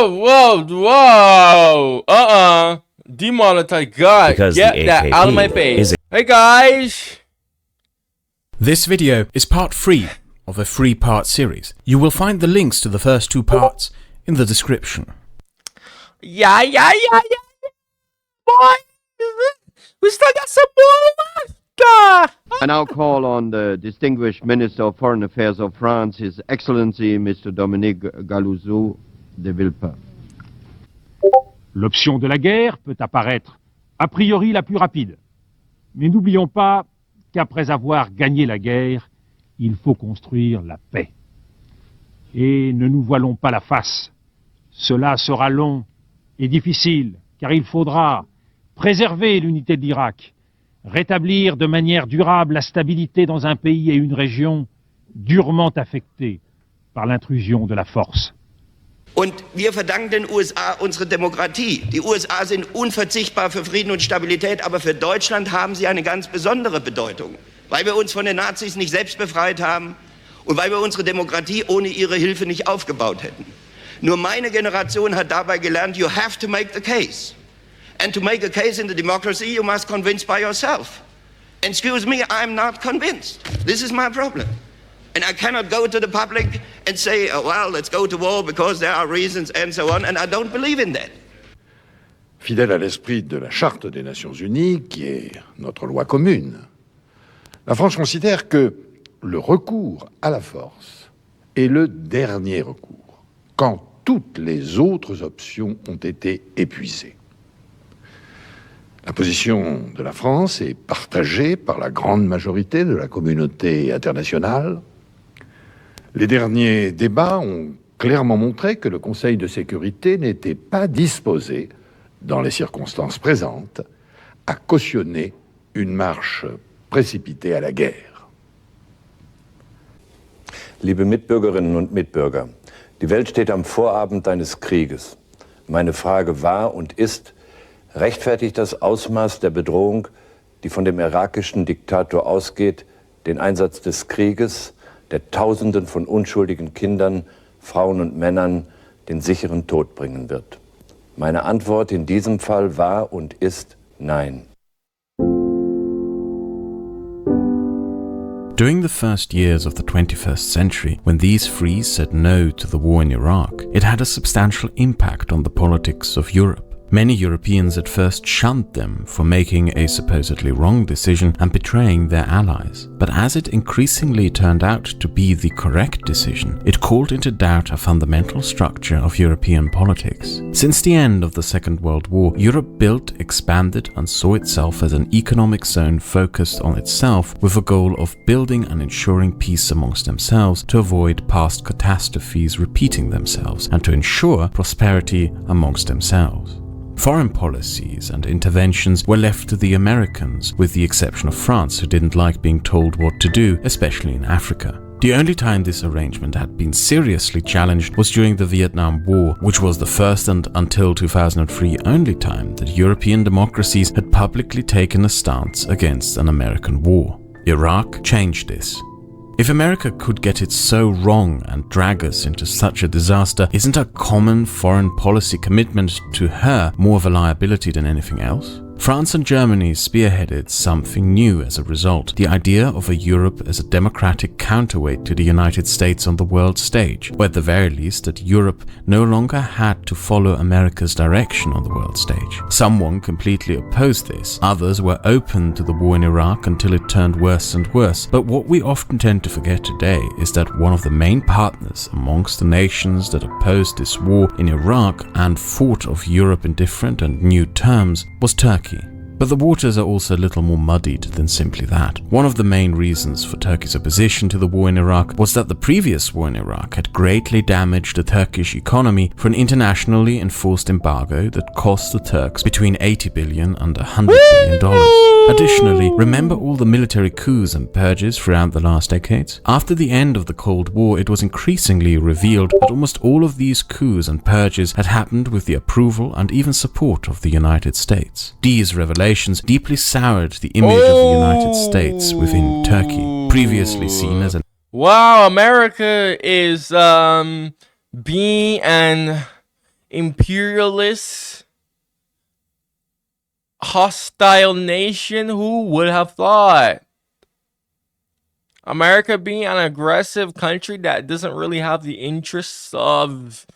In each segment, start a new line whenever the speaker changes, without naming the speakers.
whoa. Demonetize. God,
Because
get
the
that out of my
AKP
face.
is
Hey guys.
This video is part 3 of a 3-part series. You will find the links to the first 2 parts in the description.
Yeah. Boy, we still got some more left.
I now call on the distinguished Minister of Foreign Affairs of France, His Excellency Mr. Dominique Galouzou de Villepin.
L'option de la guerre peut apparaître a priori la plus rapide. Mais n'oublions pas qu'après avoir gagné la guerre, il faut construire la paix. Et ne nous voilons pas la face. Cela sera long et difficile, car il faudra préserver l'unité de l'Irak, rétablir de manière durable la stabilité dans un pays et une région durement affectés par l'intrusion de la force.
Und wir verdanken den USA unsere Demokratie. Die USA sind unverzichtbar für Frieden und Stabilität, aber für Deutschland haben sie eine ganz besondere Bedeutung, weil wir uns von den Nazis nicht selbst befreit haben und weil wir unsere Demokratie ohne ihre Hilfe nicht aufgebaut hätten. Nur meine Generation hat dabei gelernt, you have to make the case. And to make a case in the democracy, you must convince by yourself. Excuse me, I'm not convinced. This is my problem. And I cannot go to the public and say, oh, well, let's go to war because there are reasons and so on, and I don't believe in that.
Fidèle à l'esprit de la Charte des Nations Unies, qui est notre loi commune, la France considère que le recours à la force est le dernier recours, quand toutes les autres options ont été épuisées. La position de la France est partagée par la grande majorité de la communauté internationale. Les derniers débats ont clairement montré que le Conseil de sécurité n'était pas disposé, dans les circonstances présentes, à cautionner une marche précipitée à la guerre.
Liebe Mitbürgerinnen und Mitbürger, die Welt steht am Vorabend eines Krieges. Meine Frage war und ist: Rechtfertigt das Ausmaß der Bedrohung, die von dem irakischen Diktator ausgeht, den Einsatz des Krieges, der Tausenden von unschuldigen Kindern, Frauen und Männern den sicheren Tod bringen wird? Meine Antwort in diesem Fall war und ist nein.
During the first years of the 21st century, when these three said no to the war in Iraq, it had a substantial impact on the politics of Europe. Many Europeans at first shunned them for making a supposedly wrong decision and betraying their allies. But as it increasingly turned out to be the correct decision, it called into doubt a fundamental structure of European politics. Since the end of the Second World War, Europe built, expanded, and saw itself as an economic zone focused on itself, with the goal of building and ensuring peace amongst themselves to avoid past catastrophes repeating themselves and to ensure prosperity amongst themselves. Foreign policies and interventions were left to the Americans, with the exception of France, who didn't like being told what to do, especially in Africa. The only time this arrangement had been seriously challenged was during the Vietnam War, which was the first and until 2003 only time that European democracies had publicly taken a stance against an American war. Iraq changed this. If America could get it so wrong and drag us into such a disaster, isn't a common foreign policy commitment to her more of a liability than anything else? France and Germany spearheaded something new as a result, the idea of a Europe as a democratic counterweight to the United States on the world stage, or at the very least that Europe no longer had to follow America's direction on the world stage. Someone completely opposed this, others were open to the war in Iraq until it turned worse and worse, but what we often tend to forget today is that one of the main partners amongst the nations that opposed this war in Iraq and thought of Europe in different and new terms was Turkey. But the waters are also a little more muddied than simply that. One of the main reasons for Turkey's opposition to the war in Iraq was that the previous war in Iraq had greatly damaged the Turkish economy through an internationally enforced embargo that cost the Turks between $80 billion and $100 billion. Additionally, remember all the military coups and purges throughout the last decades? After the end of the Cold War, it was increasingly revealed that almost all of these coups and purges had happened with the approval and even support of the United States. These revelations deeply soured the image of the United States within Turkey, previously seen as an
Wow, America is being an imperialist, hostile nation. Who would have thought? America being an aggressive country that doesn't really have the interests of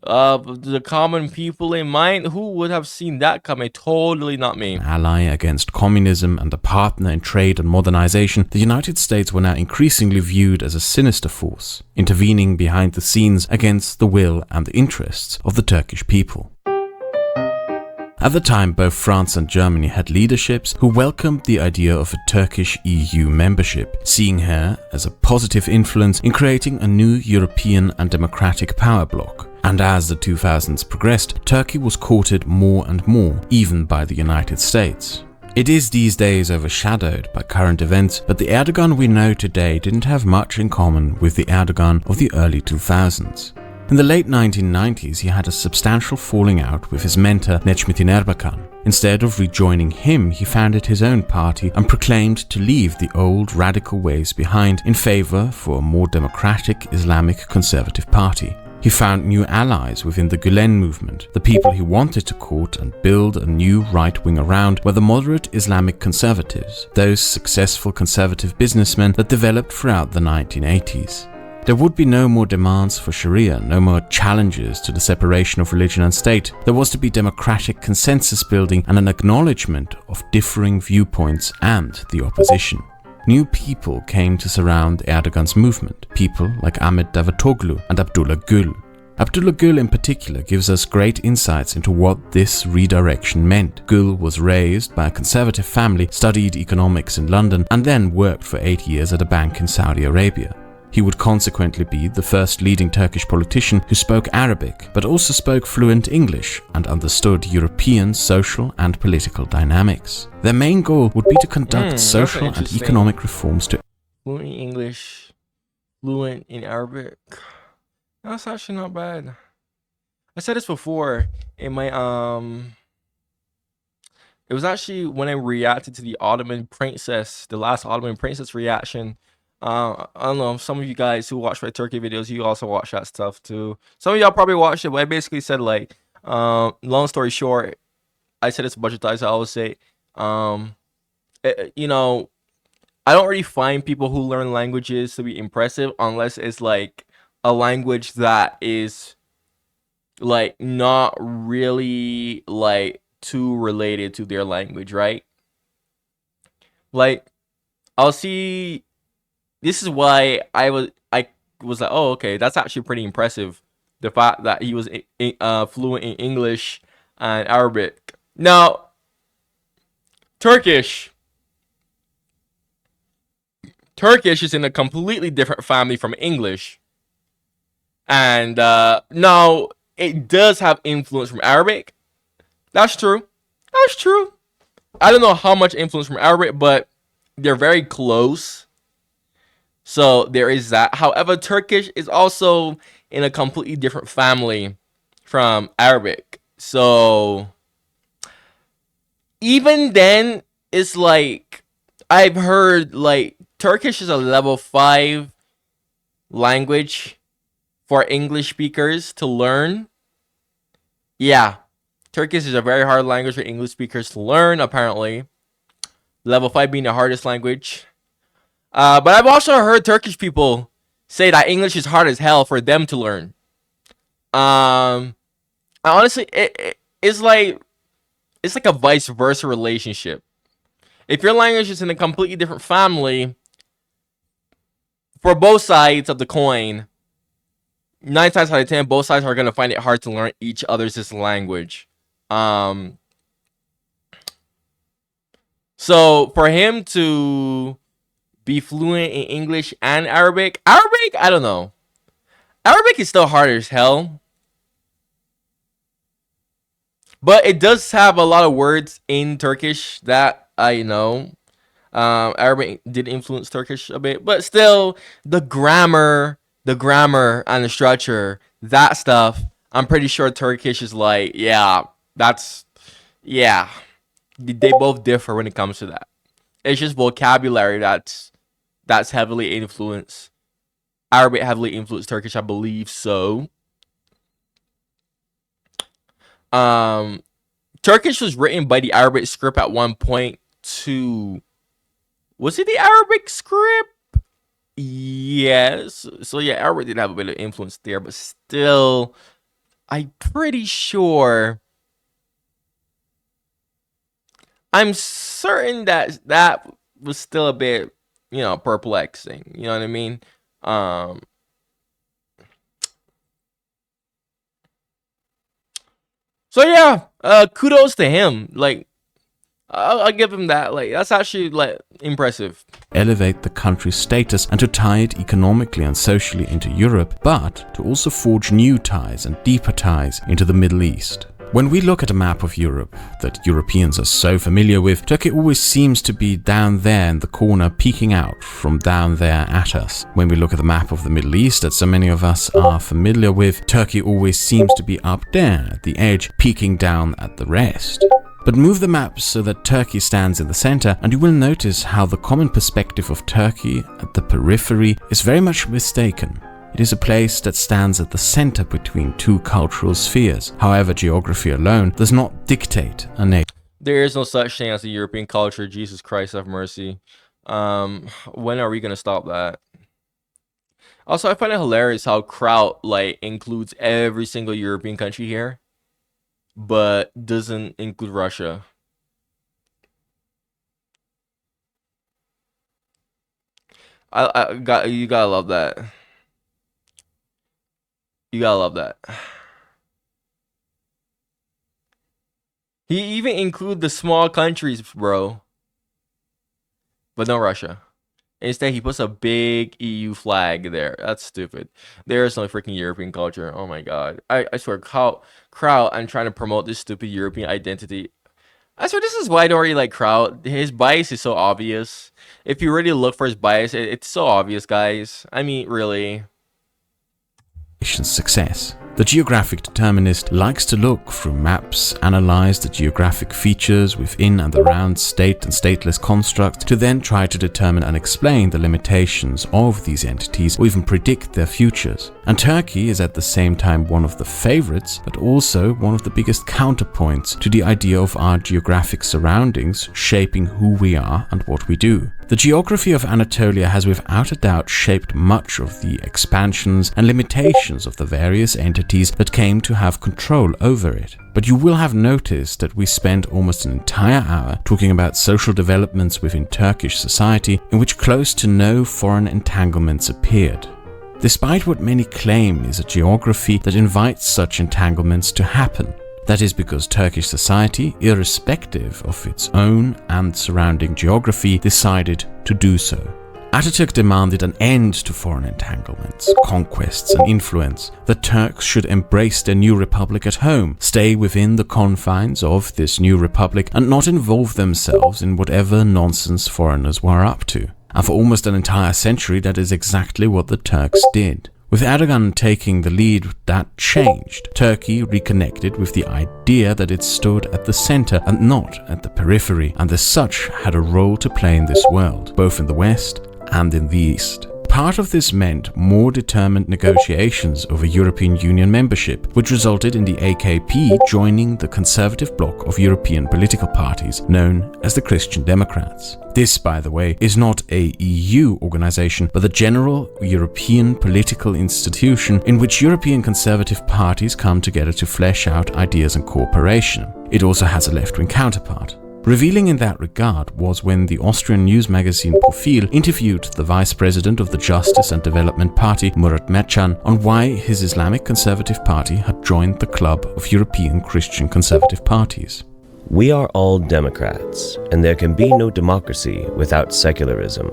the common people in mind. Who would have seen that coming? Totally not me.
An ally against communism and a partner in trade and modernization, the United States were now increasingly viewed as a sinister force, intervening behind the scenes against the will and the interests of the Turkish people. At the time, both France and Germany had leaderships who welcomed the idea of a Turkish EU membership, seeing her as a positive influence in creating a new European and democratic power bloc. And as the 2000s progressed, Turkey was courted more and more, even by the United States. It is these days overshadowed by current events, but the Erdogan we know today didn't have much in common with the Erdogan of the early 2000s. In the late 1990s, he had a substantial falling out with his mentor Necmettin Erbakan. Instead of rejoining him, he founded his own party and proclaimed to leave the old radical ways behind in favor for a more democratic Islamic conservative party. He found new allies within the Gülen movement. The people he wanted to court and build a new right wing around were the moderate Islamic conservatives, those successful conservative businessmen that developed throughout the 1980s. There would be no more demands for Sharia, no more challenges to the separation of religion and state. There was to be democratic consensus building and an acknowledgement of differing viewpoints and the opposition. New people came to surround Erdogan's movement, people like Ahmet Davutoglu and Abdullah Gül. Abdullah Gül in particular gives us great insights into what this redirection meant. Gül was raised by a conservative family, studied economics in London, and then worked for 8 years at a bank in Saudi Arabia. He would consequently be the first leading Turkish politician who spoke Arabic, but also spoke fluent English and understood European social and political dynamics. Their main goal would be to conduct social and economic reforms to
fluent in English, fluent in Arabic. That's actually not bad. I said this before in my it was actually when I reacted to the Ottoman Princess, the last Ottoman Princess reaction. I don't know, some of you guys who watch my Turkey videos, you also watch that stuff too. Some of y'all probably watched it, but I basically said like, long story short, I said it's a bunch of times. I always say, you know, I don't really find people who learn languages to be impressive unless it's like a language that is like not really like too related to their language, right? Like, I'll see. This is why I was like, oh, okay, that's actually pretty impressive. The fact that he was fluent in English and Arabic. Now, Turkish is in a completely different family from English, and now it does have influence from Arabic. That's true. That's true. I don't know how much influence from Arabic, but they're very close. So there is that. However, Turkish is also in a completely different family from Arabic. So even then, it's like I've heard like Turkish is a level 5 language for English speakers to learn. Yeah, Turkish is a very hard language for English speakers to learn, apparently. Level 5 being the hardest language. But I've also heard Turkish people say that English is hard as hell for them to learn. Honestly, it's like a vice versa relationship. If your language is in a completely different family, for both sides of the coin, 9 times out of 10, both sides are gonna find it hard to learn each other's language. So for him to be fluent in English and Arabic, I don't know. Arabic is still hard as hell, but it does have a lot of words in Turkish that I know. Arabic did influence Turkish a bit, but still, the grammar and the structure, that stuff, I'm pretty sure Turkish is like, yeah, they both differ when it comes to that. It's just vocabulary that's heavily influenced. Arabic heavily influenced Turkish, I believe so. Turkish was written by the Arabic script at one point to... Was it the Arabic script? Yes. So yeah, Arabic did have a bit of influence there, but still, I'm pretty sure... I'm certain that that was still a bit, perplexing. You know what I mean? So yeah, kudos to him. Like, I'll give him that. Like, that's actually like impressive.
Elevate the country's status and to tie it economically and socially into Europe, but to also forge new ties and deeper ties into the Middle East. When we look at a map of Europe that Europeans are so familiar with, Turkey always seems to be down there in the corner, peeking out from down there at us. When we look at the map of the Middle East that so many of us are familiar with, Turkey always seems to be up there at the edge, peeking down at the rest. But move the map so that Turkey stands in the center, and you will notice how the common perspective of Turkey at the periphery is very much mistaken. It is a place that stands at the center between two cultural spheres. However, geography alone does not dictate a nation.
There is no such thing as a European culture. Jesus Christ, have mercy. When are we gonna stop that? Also, I find it hilarious how Kraut like includes every single European country here, but doesn't include Russia. You gotta love that. You gotta love that. He even include the small countries, bro. But no Russia. Instead, he puts a big EU flag there. That's stupid. There is no freaking European culture. Oh my god. I swear, Kraut, I'm trying to promote this stupid European identity. I swear, this is why I don't really like Kraut. His bias is so obvious. If you really look for his bias, it's so obvious, guys. I mean, really.
Success. The geographic determinist likes to look through maps, analyze the geographic features within and around state and stateless constructs to then try to determine and explain the limitations of these entities or even predict their futures. And Turkey is at the same time one of the favorites, but also one of the biggest counterpoints to the idea of our geographic surroundings shaping who we are and what we do. The geography of Anatolia has without a doubt shaped much of the expansions and limitations of the various entities that came to have control over it. But you will have noticed that we spent almost an entire hour talking about social developments within Turkish society in which close to no foreign entanglements appeared. Despite what many claim is a geography that invites such entanglements to happen. That is because Turkish society, irrespective of its own and surrounding geography, decided to do so. Ataturk demanded an end to foreign entanglements, conquests and influence. The Turks should embrace their new republic at home, stay within the confines of this new republic and not involve themselves in whatever nonsense foreigners were up to. And for almost an entire century, that is exactly what the Turks did. With Erdogan taking the lead, that changed. Turkey reconnected with the idea that it stood at the center and not at the periphery, and as such had a role to play in this world, both in the West and in the East. Part of this meant more determined negotiations over European Union membership, which resulted in the AKP joining the conservative bloc of European political parties known as the Christian Democrats. This, by the way, is not a EU organization, but the general European political institution in which European conservative parties come together to flesh out ideas and cooperation. It also has a left-wing counterpart. Revealing in that regard was when the Austrian news magazine Profil interviewed the vice president of the Justice and Development Party, Murat Mercan, on why his Islamic Conservative Party had joined the club of European Christian conservative parties.
We are all Democrats, and there can be no democracy without secularism.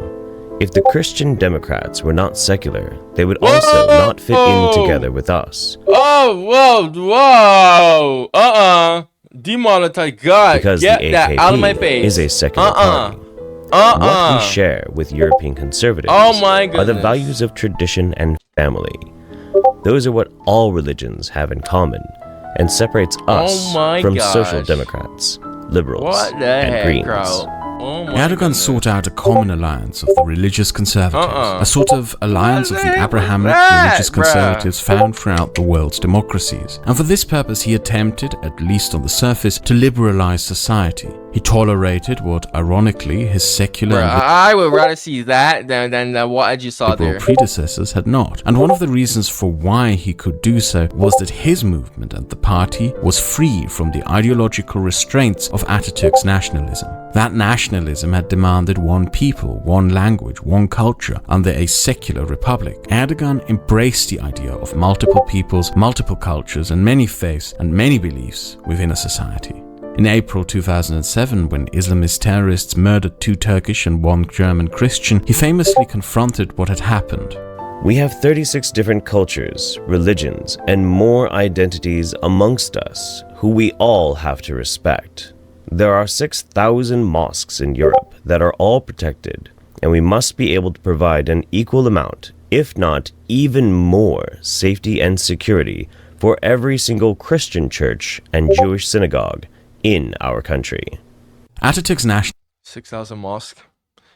If the Christian Democrats were not secular, they would also not fit in together with us.
Demonetize, God.
Because
get
the
that
AKP
out of my face.
is a secular party. What we share with European conservatives are the values of tradition and family. Those are what all religions have in common and separates us from social democrats, liberals, and greens.
Oh my
Erdogan
goodness.
sought out a common alliance of the religious conservatives, a sort of alliance of the
What is
Abrahamic
that,
religious
bruh?
conservatives found throughout the world's democracies. And for this purpose he attempted, at least on the surface, to liberalize society. He tolerated what, ironically, his secular and
I would rather see that than what I just saw
liberal
there.
predecessors had not. And one of the reasons for why he could do so was that his movement and the party was free from the ideological restraints of Ataturk's nationalism. That nationalism had demanded one people, one language, one culture under a secular republic. Erdogan embraced the idea of multiple peoples, multiple cultures, and many faiths and many beliefs within a society. In April 2007, when Islamist terrorists murdered 2 Turkish and 1 German Christian, he famously confronted what had happened.
We have 36 different cultures, religions, and more identities amongst us who we all have to respect. There are 6,000 mosques in Europe that are all protected, and we must be able to provide an equal amount, if not even more, safety and security for every single Christian church and Jewish synagogue in our country.
Ataturk's national
6,000 mosques.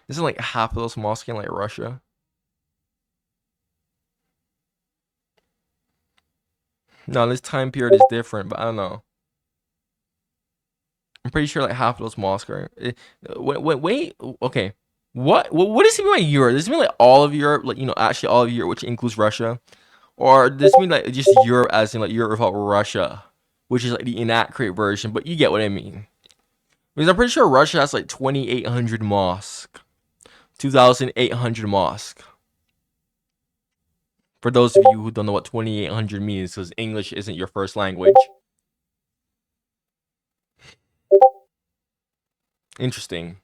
Isn't like half of those mosques in like Russia? No, this time period is different, but I don't know. I'm pretty sure like half of those mosques are. Wait, okay. What does it mean by Europe? Does it mean like all of Europe, like actually all of Europe, which includes Russia, or does it mean like just Europe as in like Europe without Russia, which is like the inaccurate version? But you get what I mean. Because I'm pretty sure Russia has like 2,800 mosques, 2,800 mosques. For those of you who don't know what 2,800 means, because English isn't your first language. Interesting.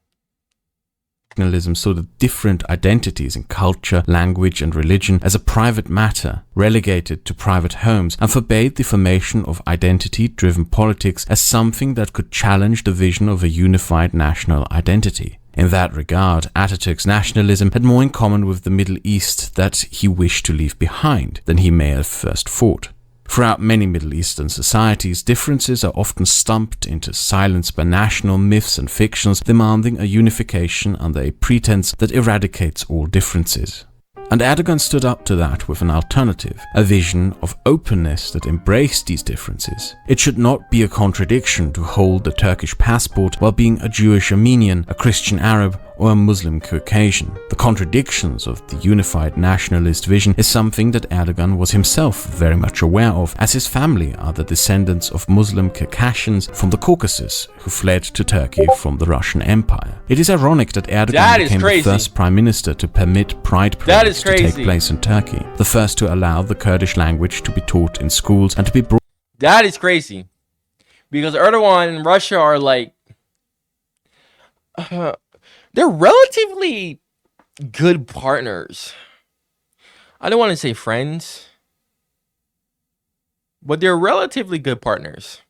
nationalism saw the different identities in culture, language, and religion as a private matter, relegated to private homes, and forbade the formation of identity-driven politics as something that could challenge the vision of a unified national identity. In that regard, Ataturk's nationalism had more in common with the Middle East that he wished to leave behind than he may have first thought. Throughout many Middle Eastern societies, differences are often stumped into silence by national myths and fictions, demanding a unification under a pretense that eradicates all differences. And Erdogan stood up to that with an alternative, a vision of openness that embraced these differences. It should not be a contradiction to hold the Turkish passport while being a Jewish Armenian, a Christian Arab, or a Muslim Caucasian. The contradictions of the unified nationalist vision is something that Erdogan was himself very much aware of, as his family are the descendants of Muslim Caucasians from the Caucasus who fled to Turkey from the Russian Empire. It is ironic that Erdogan became the first prime minister to permit pride parades to take place in Turkey, the first to allow the Kurdish language to be taught in schools and to be brought.
That is crazy. Because Erdogan and Russia are like... they're relatively good partners. I don't want to say friends, but they're relatively good partners.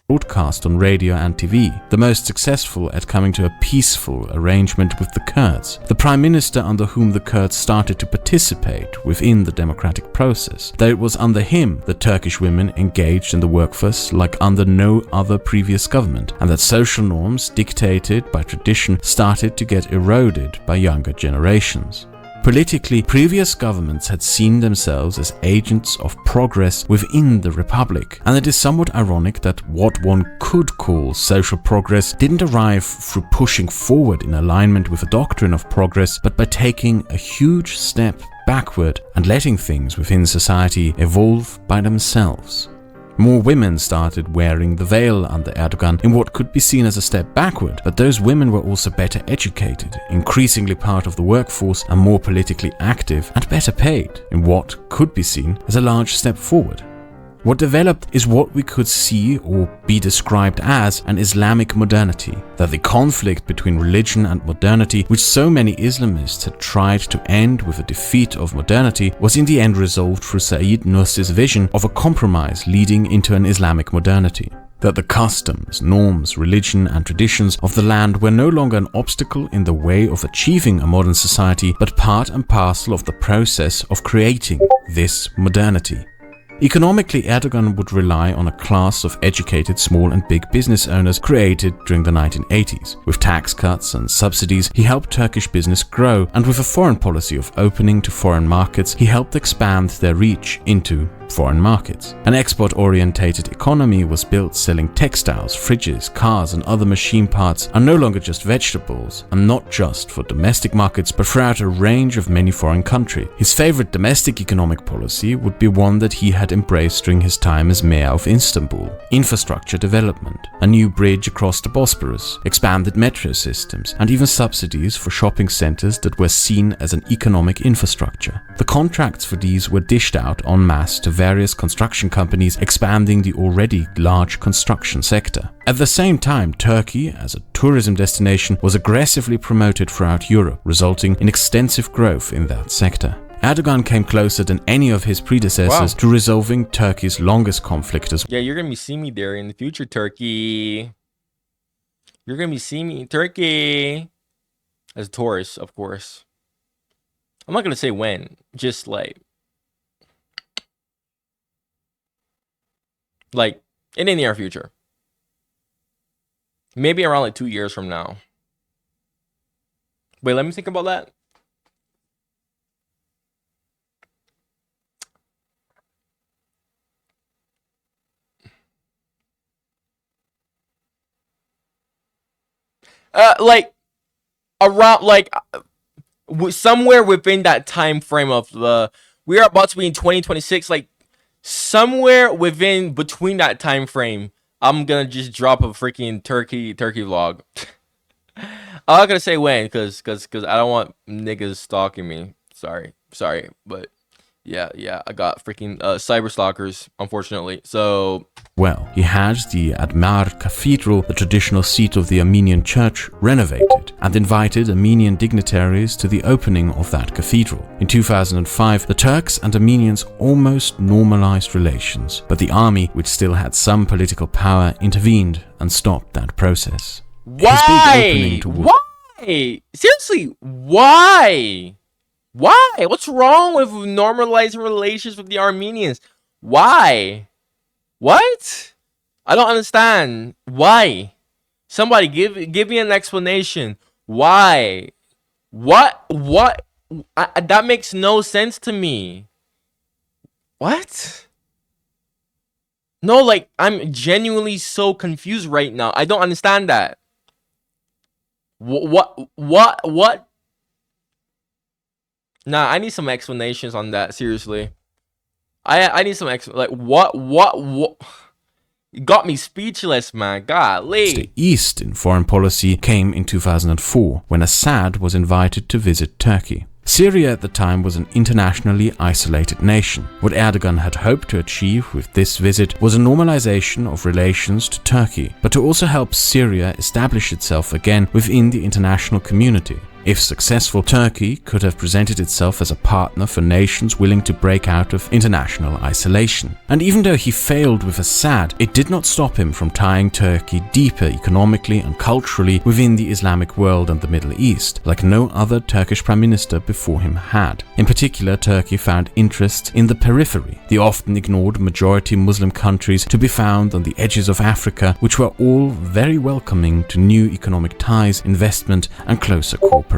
Broadcast on radio and TV, the most successful at coming to a peaceful arrangement with the Kurds, the prime minister under whom the Kurds started to participate within the democratic process, that it was under him that Turkish women engaged in the workforce like under no other previous government, and that social norms dictated by tradition started to get eroded by younger generations. Politically, previous governments had seen themselves as agents of progress within the republic, and it is somewhat ironic that what one could call social progress didn't arrive through pushing forward in alignment with a doctrine of progress, but by taking a huge step backward and letting things within society evolve by themselves. More women started wearing the veil under Erdogan in what could be seen as a step backward, but those women were also better educated, increasingly part of the workforce and more politically active and better paid, in what could be seen as a large step forward. What developed is what we could see or be described as an Islamic modernity, that the conflict between religion and modernity, which so many Islamists had tried to end with a defeat of modernity, was in the end resolved through Said Nursi's vision of a compromise leading into an Islamic modernity. That the customs, norms, religion and traditions of the land were no longer an obstacle in the way of achieving a modern society, but part and parcel of the process of creating this modernity. Economically, Erdogan would rely on a class of educated small and big business owners created during the 1980s. With tax cuts and subsidies, he helped Turkish business grow, and with a foreign policy of opening to foreign markets, he helped expand their reach into foreign markets. An export-orientated economy was built, selling textiles, fridges, cars and other machine parts are no longer just vegetables, and not just for domestic markets but throughout a range of many foreign countries. His favorite domestic economic policy would be one that he had embraced during his time as mayor of Istanbul: infrastructure development, a new bridge across the Bosporus, expanded metro systems, and even subsidies for shopping centers that were seen as an economic infrastructure. The contracts for these were dished out en masse to various construction companies, expanding the already large construction sector. At the same time, Turkey, as a tourism destination, was aggressively promoted throughout Europe, resulting in extensive growth in that sector. Erdogan came closer than any of his predecessors to resolving Turkey's longest conflict as well.
Yeah, you're gonna be seeing me there in the future, Turkey. You're gonna be seeing me in Turkey as a tourist, of course. I'm not gonna say when, just like in the near future. Maybe around like 2 years from now. Wait, let me think about that. Somewhere within that time frame of we are about to be in 2026, like somewhere between that time frame, I'm gonna just drop a freaking Turkey vlog. I'm not gonna say when, cause I don't want niggas stalking me. Sorry, but yeah, I got freaking cyber stalkers, unfortunately. So
well, he had the Admar Cathedral, the traditional seat of the Armenian church, renovated and invited Armenian dignitaries to the opening of that cathedral. In 2005, the Turks and Armenians almost normalized relations, but the army, which still had some political power, intervened and stopped that process.
Why? Why? Seriously, why? Why? What's wrong with normalizing relations with the Armenians? Why? What? I don't understand. Why? Somebody give me an explanation. Why? What? That makes no sense to me. What? No, like, I'm genuinely so confused right now. I don't understand that. What? Nah, I need some explanations on that, seriously. I need some what? It got me speechless, man. Golly.
The East in foreign policy came in 2004, when Assad was invited to visit Turkey. Syria at the time was an internationally isolated nation. What Erdogan had hoped to achieve with this visit was a normalization of relations to Turkey, but to also help Syria establish itself again within the international community. If successful, Turkey could have presented itself as a partner for nations willing to break out of international isolation. And even though he failed with Assad, it did not stop him from tying Turkey deeper economically and culturally within the Islamic world and the Middle East, like no other Turkish prime minister before him had. In particular, Turkey found interests in the periphery, the often ignored majority Muslim countries to be found on the edges of Africa, which were all very welcoming to new economic ties, investment, and closer cooperation.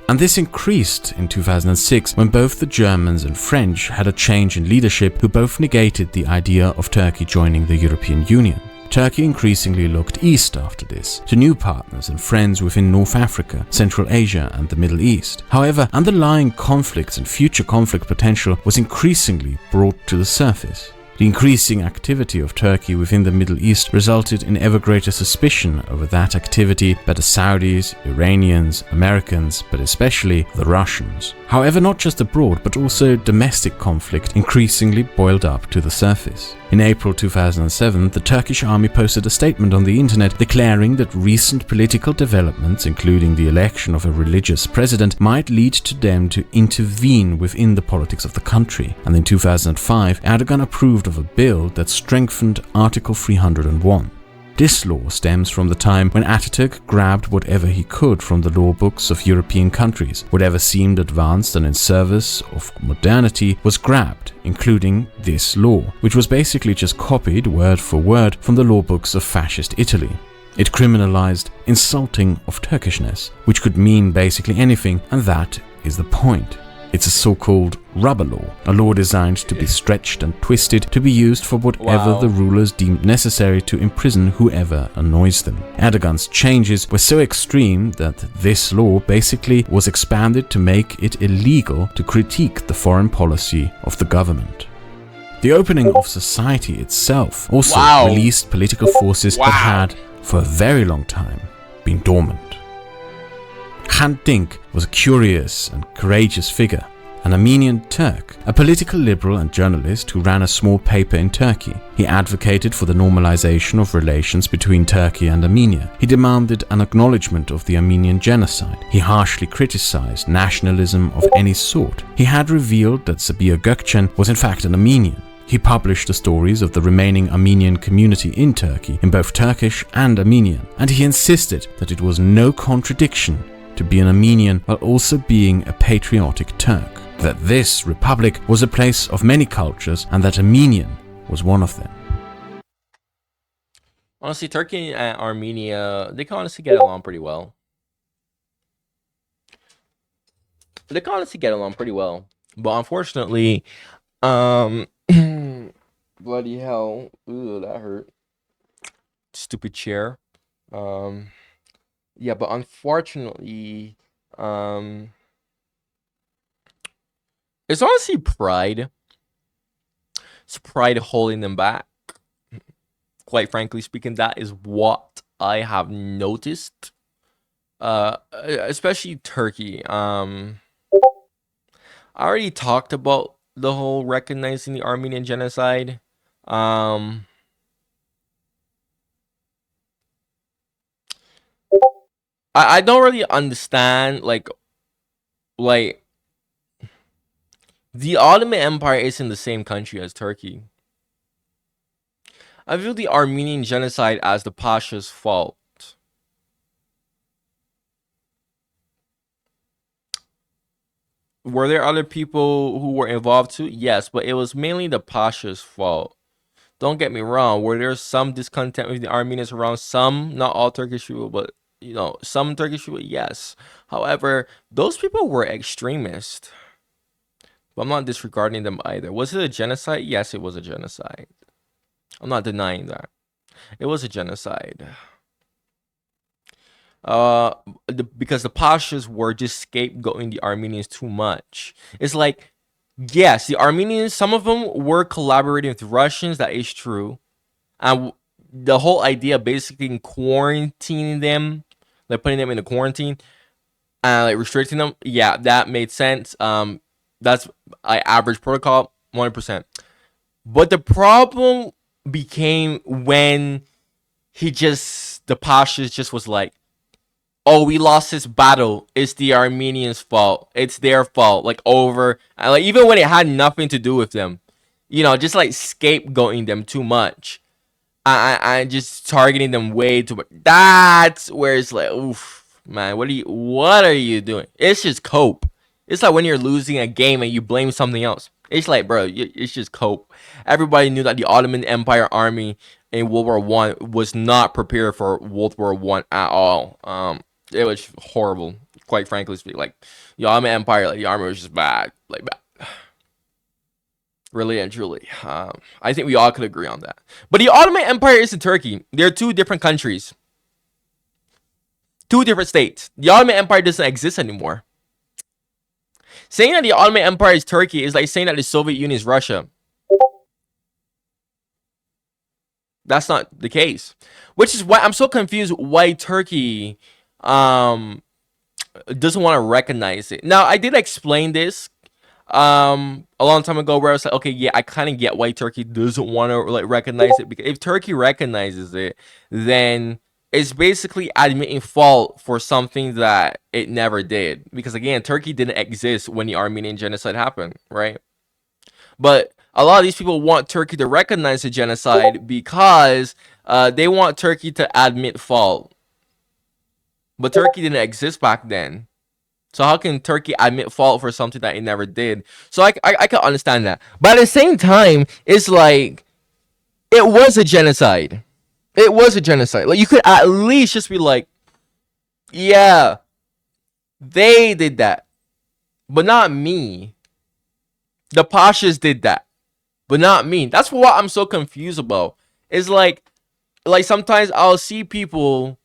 And this increased in 2006 when both the Germans and French had a change in leadership who both negated the idea of Turkey joining the European Union. Turkey increasingly looked east after this, to new partners and friends within North Africa, Central Asia and the Middle East. However, underlying conflicts and future conflict potential was increasingly brought to the surface. The increasing activity of Turkey within the Middle East resulted in ever greater suspicion over that activity by the Saudis, Iranians, Americans, but especially the Russians. However, not just abroad, but also domestic conflict increasingly boiled up to the surface. In April 2007, the Turkish army posted a statement on the internet declaring that recent political developments, including the election of a religious president, might lead to them to intervene within the politics of the country. And in 2005, Erdogan approved of a bill that strengthened Article 301. This law stems from the time when Ataturk grabbed whatever he could from the law books of European countries. Whatever seemed advanced and in service of modernity was grabbed, including this law, which was basically just copied word for word from the law books of fascist Italy. It criminalized insulting of Turkishness, which could mean basically anything, and that is the point. It's a so-called rubber law, a law designed to be stretched and twisted to be used for whatever the rulers deemed necessary to imprison whoever annoys them. Erdogan's changes were so extreme that this law basically was expanded to make it illegal to critique the foreign policy of the government. The opening of society itself also released political forces that had, for a very long time, been dormant. Hrant Dink was a curious and courageous figure, an Armenian Turk, a political liberal and journalist who ran a small paper in Turkey. He advocated for the normalization of relations between Turkey and Armenia. He demanded an acknowledgement of the Armenian genocide. He harshly criticized nationalism of any sort. He had revealed that Sabiha Gökçen was in fact an Armenian. He published the stories of the remaining Armenian community in Turkey, in both Turkish and Armenian, and he insisted that it was no contradiction to be an Armenian while also being a patriotic Turk, that this republic was a place of many cultures and that Armenian was one of them.
Honestly, Turkey and Armenia, they can honestly get along pretty well. But unfortunately, bloody hell, ooh, that hurt. Stupid chair. Yeah, but unfortunately, it's honestly pride. It's pride holding them back. Quite frankly speaking, that is what I have noticed. Especially Turkey. I already talked about the whole recognizing the Armenian genocide. I don't really understand like the Ottoman Empire isn't the same country as Turkey. I view the Armenian genocide as the Pasha's fault. Were there other people who were involved too? Yes, but it was mainly the Pasha's fault. Don't get me wrong, were there some discontent with the Armenians around? Some, not all Turkish people, but some Turkish people, yes. However, those people were extremists. But I'm not disregarding them either. Was it a genocide? Yes, it was a genocide. I'm not denying that. It was a genocide. Because the Pashas were just scapegoating the Armenians too much. It's like, yes, the Armenians, some of them were collaborating with Russians. That is true. And the whole idea of basically quarantining them, like putting them in a quarantine and like restricting them, yeah, that made sense. That's average protocol, 100%. But the problem became when the Pashas just was like, oh, we lost this battle. It's the Armenians' fault. It's their fault. Like over, and like even when it had nothing to do with them, just like scapegoating them too much. I just targeting them way too much. That's where it's like, oof, man, what are you doing? It's just cope. It's like when you're losing a game and you blame something else. It's like, bro, it's just cope. Everybody knew that the Ottoman Empire army in World War I was not prepared for World War I at all. It was horrible, quite frankly speaking. Like the Ottoman Empire, like the army was just bad, like bad. Really and truly. I think we all could agree on that. But the Ottoman Empire isn't Turkey. They're two different countries. Two different states. The Ottoman Empire doesn't exist anymore. Saying that the Ottoman Empire is Turkey is like saying that the Soviet Union is Russia. That's not the case. Which is why I'm so confused why Turkey doesn't want to recognize it. Now, I did explain this a long time ago where I was like, okay, yeah, I kind of get why Turkey doesn't want to like recognize it, because if Turkey recognizes it, then it's basically admitting fault for something that it never did. Because again, Turkey didn't exist when the Armenian genocide happened, right? But a lot of these people want Turkey to recognize the genocide because They want Turkey to admit fault, but Turkey didn't exist back then. So how can Turkey admit fault for something that it never did? So I can understand that, but at the same time, it's like it was a genocide. It was a genocide. Like, you could at least just be like, yeah, they did that, but not me. The Pashas did that, but not me. That's what I'm so confused about. It's like sometimes I'll see people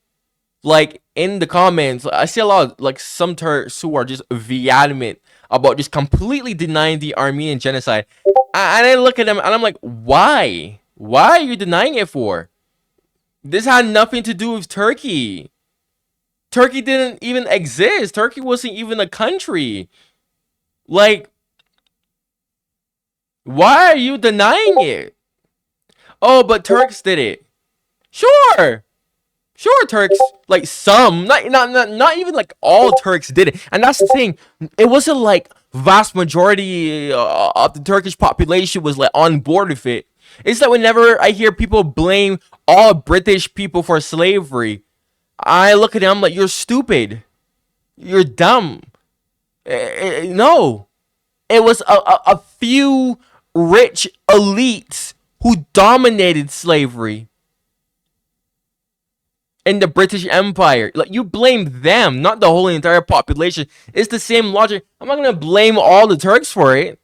like in the comments. I see a lot of like some Turks who are just vehement about just completely denying the Armenian genocide, and I look at them and I'm like, why? Why are you denying it for? This had nothing to do with Turkey. Turkey didn't even exist. Turkey wasn't even a country. Like, why are you denying it? Oh, but Turks did it. Sure. Sure, Turks, like some, not even like all Turks did it. And that's the thing. It wasn't like vast majority of the Turkish population was like on board with it. It's that whenever I hear people blame all British people for slavery, I look at them, I'm like, you're stupid. You're dumb. No. It was a few rich elites who dominated slavery in the British Empire. Like, you blame them, not the whole entire population. It's the same logic. I'm not gonna blame all the Turks for it,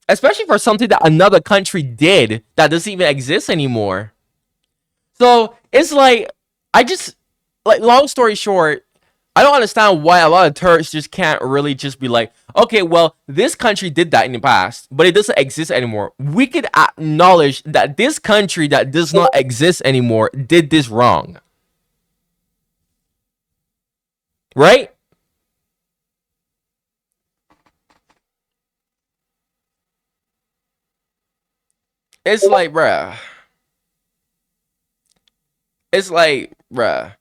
especially for something that another country did that doesn't even exist anymore. So it's like, I just, like, long story short, I don't understand why a lot of Turks just can't really just be like, okay, well, this country did that in the past, but it doesn't exist anymore. We could acknowledge that this country that does not exist anymore did this wrong. Right? It's like, bruh. It's like, bruh.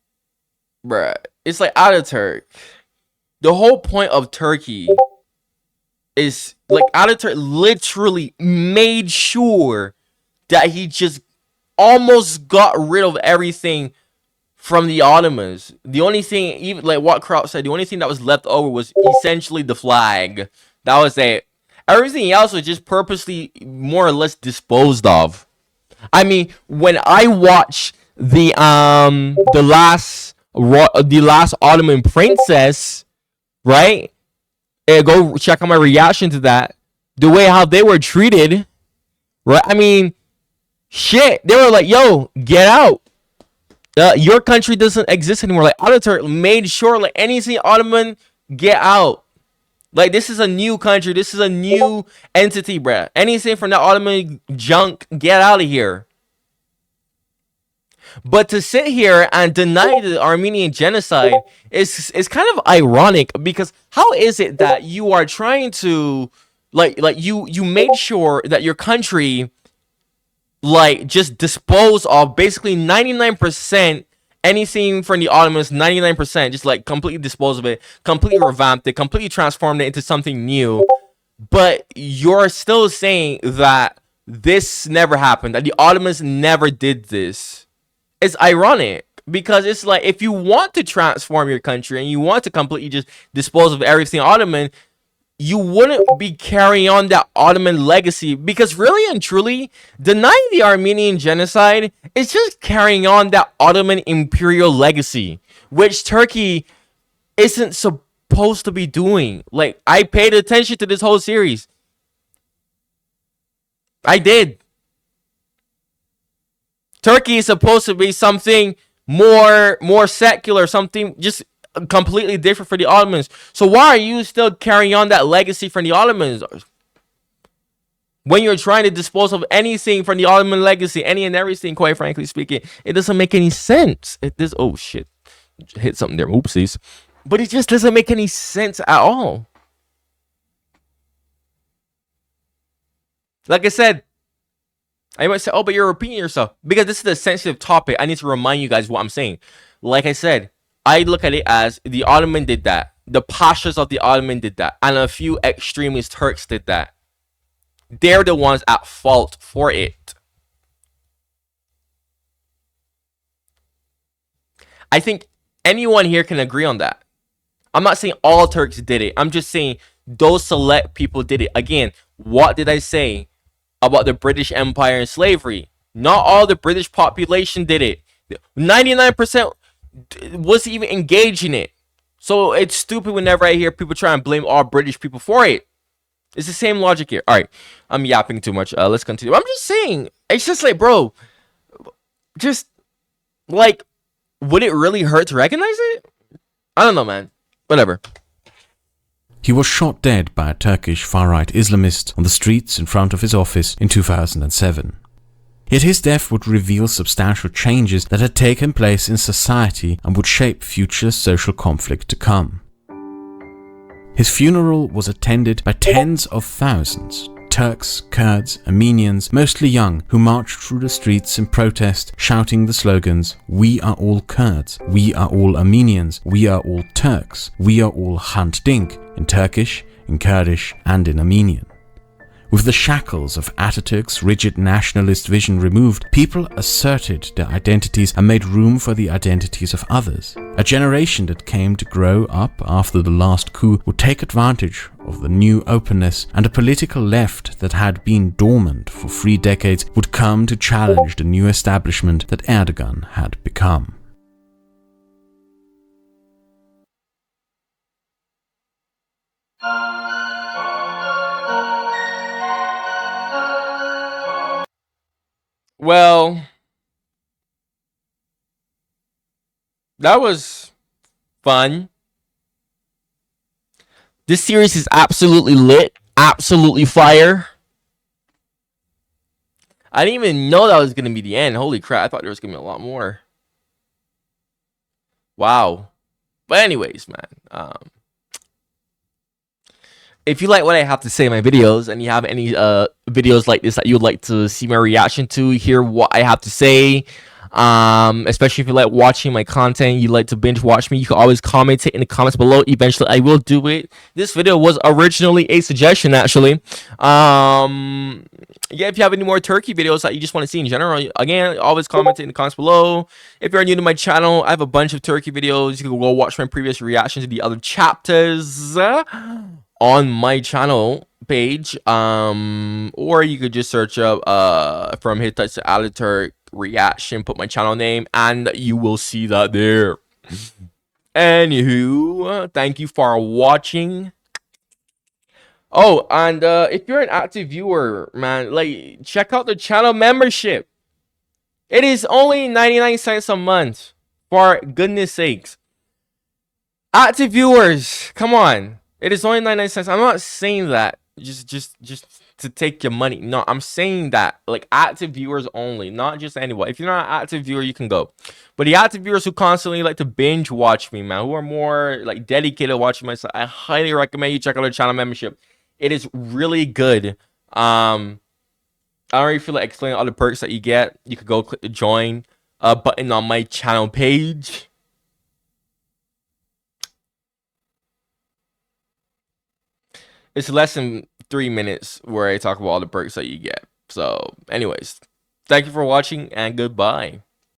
It's like Ataturk. The whole point of Turkey is like Ataturk literally made sure that he just almost got rid of everything from the Ottomans. The only thing, even like what Kraut said, the only thing that was left over was essentially the flag. That was it. Everything else was just purposely more or less disposed of. I mean, when I watch the last Ottoman princess, right? Go check out my reaction to that. The way how they were treated, right? I mean, shit. They were like, "Yo, get out. Your country doesn't exist anymore." Like, Ataturk made sure, like, anything Ottoman, get out. Like, this is a new country. This is a new entity, bruh. Anything from that Ottoman junk, get out of here. But to sit here and deny the Armenian genocide is kind of ironic, because how is it that you are trying to like you made sure that your country like just dispose of basically 99% anything from the Ottomans, 99%, just like completely dispose of it, completely revamped it, completely transformed it into something new, but you're still saying that this never happened, that the Ottomans never did this. It's ironic, because it's like, if you want to transform your country and you want to completely just dispose of everything Ottoman, you wouldn't be carrying on that Ottoman legacy, because really and truly, denying the Armenian genocide is just carrying on that Ottoman imperial legacy, which Turkey isn't supposed to be doing. Like, I paid attention to this whole series. I did. Turkey is supposed to be something more secular, something just completely different for the Ottomans. So why are you still carrying on that legacy from the Ottomans when you're trying to dispose of anything from the Ottoman legacy, any and everything? Quite frankly speaking, it doesn't make any sense. It does. Oh shit, hit something there. Oopsies. But it just doesn't make any sense at all. Like I said, I might say, oh, but you're repeating yourself, because this is a sensitive topic. I need to remind you guys what I'm saying. Like I said, I look at it as the Ottoman did that. The Pashas of the Ottoman did that. And a few extremist Turks did that. They're the ones at fault for it. I think anyone here can agree on that. I'm not saying all Turks did it. I'm just saying those select people did it. Again, what did I say about the British Empire and slavery? Not all the British population did it. 99% wasn't even engaged in it. So it's stupid whenever I hear people try and blame all British people for it. It's the same logic here. All right, I'm yapping too much. Let's continue. I'm just saying, it's just like, bro, just like, would it really hurt to recognize it? I don't know, man. Whatever.
He was shot dead by a Turkish far-right Islamist on the streets in front of his office in 2007. Yet his death would reveal substantial changes that had taken place in society and would shape future social conflict to come. His funeral was attended by tens of thousands, Turks, Kurds, Armenians, mostly young, who marched through the streets in protest, shouting the slogans, "We are all Kurds, we are all Armenians, we are all Turks, we are all Hrant Dink," in Turkish, in Kurdish, and in Armenian. With the shackles of Ataturk's rigid nationalist vision removed, people asserted their identities and made room for the identities of others. A generation that came to grow up after the last coup would take advantage of the new openness, and a political left that had been dormant for 3 decades would come to challenge the new establishment that Erdogan had become.
Well, that was fun. This series is absolutely lit, absolutely fire. I didn't even know that was going to be the end. Holy crap, I thought there was going to be a lot more. Wow. But anyways, man, if you like what I have to say in my videos, and you have any videos like this that you would like to see my reaction to, hear what I have to say, especially if you like watching my content, you like to binge watch me, you can always comment it in the comments below. Eventually I will do it. This video was originally a suggestion, actually. Yeah, if you have any more Turkey videos that you just want to see in general, again, always comment it in the comments below. If you're new to my channel, I have a bunch of Turkey videos. You can go watch my previous reactions to the other chapters on my channel page, or you could just search up from Hittite to Ataturk reaction, put my channel name, and you will see that there. Anywho, thank you for watching. Oh, and if you're an active viewer, man, like, check out the channel membership. It is only 99 cents a month, for goodness sakes. Active viewers, come on. It is only 99 cents. I'm not saying that just to take your money. No, I'm saying that, like, active viewers only, not just anyone. If you're not an active viewer, you can go. But the active viewers who constantly like to binge watch me, man, who are more like dedicated to watching myself, I highly recommend you check out our channel membership. It is really good. I don't really feel like explaining all the perks that you get. You could go click the join button on my channel page. It's less than 3 minutes where I talk about all the perks that you get. So, anyways, thank you for watching, and goodbye.